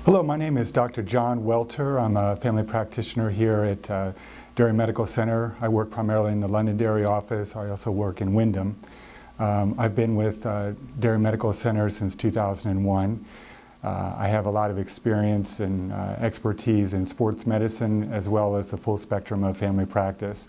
Hello, my name is Dr. John Welter. I'm a family practitioner here at Derry Medical Center. I work primarily in the Londonderry office. I also work in Windham. I've been with Derry Medical Center since 2001. I have a lot of experience and expertise in sports medicine as well as the full spectrum of family practice.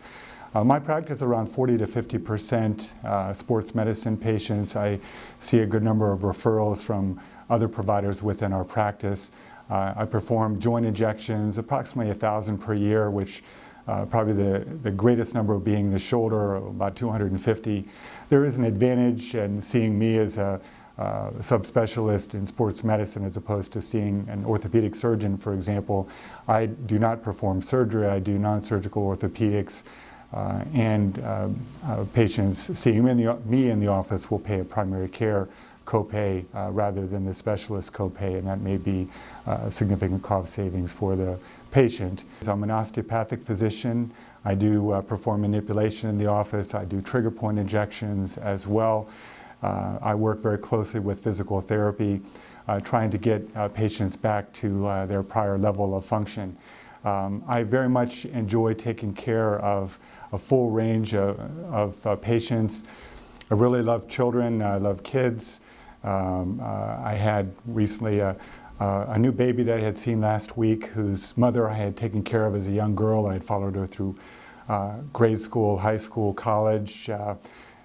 My practice is around 40 to 50% sports medicine patients. I see a good number of referrals from other providers within our practice. I perform joint injections, approximately 1,000 per year, which probably the greatest number being the shoulder, about 250. There is an advantage in seeing me as a subspecialist in sports medicine as opposed to seeing an orthopedic surgeon, for example. I do not perform surgery. I do non-surgical orthopedics. Patients seeing me in the office will pay a primary care copay rather than the specialist copay, and that may be significant cost savings for the patient. I'm an osteopathic physician. I do perform manipulation in the office. I do trigger point injections as well. I work very closely with physical therapy, trying to get patients back to their prior level of function. I very much enjoy taking care of a full range of patients. I really love children. I love kids. I had recently a new baby that I had seen last week, whose mother I had taken care of as a young girl. I had followed her through grade school, high school, college.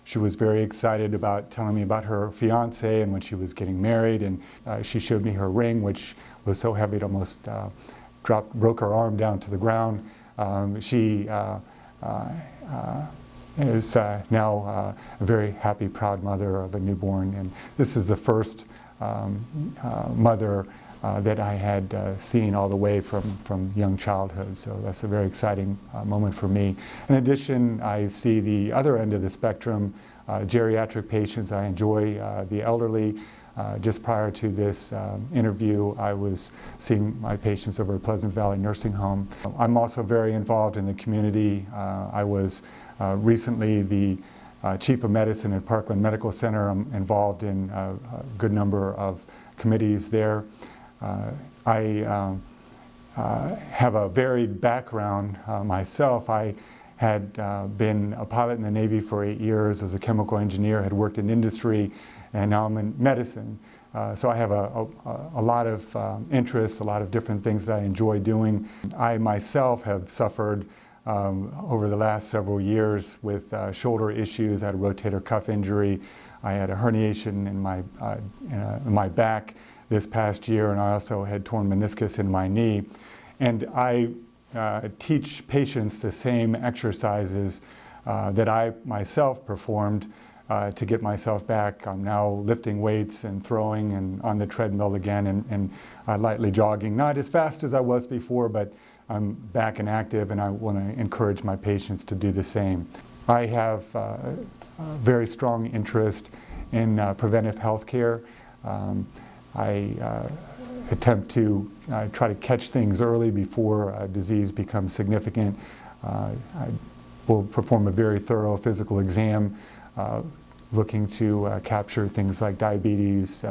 She was very excited about telling me about her fiance and when she was getting married, and she showed me her ring, which was so heavy it almost broke her arm down to the ground. She is now a very happy, proud mother of a newborn, and this is the first mother that I had seen all the way from young childhood, so that's a very exciting moment for me. In addition, I see the other end of the spectrum, geriatric patients. I enjoy the elderly. Just prior to this interview, I was seeing my patients over at Pleasant Valley Nursing Home. I'm also very involved in the community. I was recently the Chief of Medicine at Parkland Medical Center. I'm involved in a good number of committees there. I have a varied background myself. I had been a pilot in the Navy for 8 years as a chemical engineer, had worked in industry, and now I'm in medicine. So I have a lot of interests, a lot of different things that I enjoy doing. I myself have suffered over the last several years with shoulder issues. I had a rotator cuff injury. I had a herniation in my back this past year, and I also had torn meniscus in my knee. And I teach patients the same exercises that I myself performed to get myself back. I'm now lifting weights and throwing and on the treadmill again and lightly jogging. Not as fast as I was before, but I'm back and active, and I want to encourage my patients to do the same. I have a very strong interest in preventive health care. I attempt to try to catch things early before a disease becomes significant. I will perform a very thorough physical exam looking to capture things like diabetes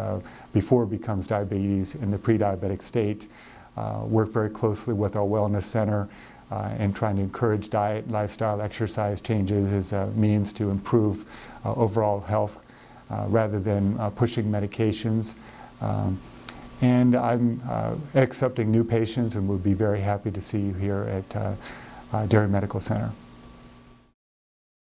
before it becomes diabetes in the pre-diabetic state. Work very closely with our wellness center and trying to encourage diet, lifestyle, exercise changes as a means to improve overall health rather than pushing medications. And I'm accepting new patients and would be very happy to see you here at Derry Medical Center.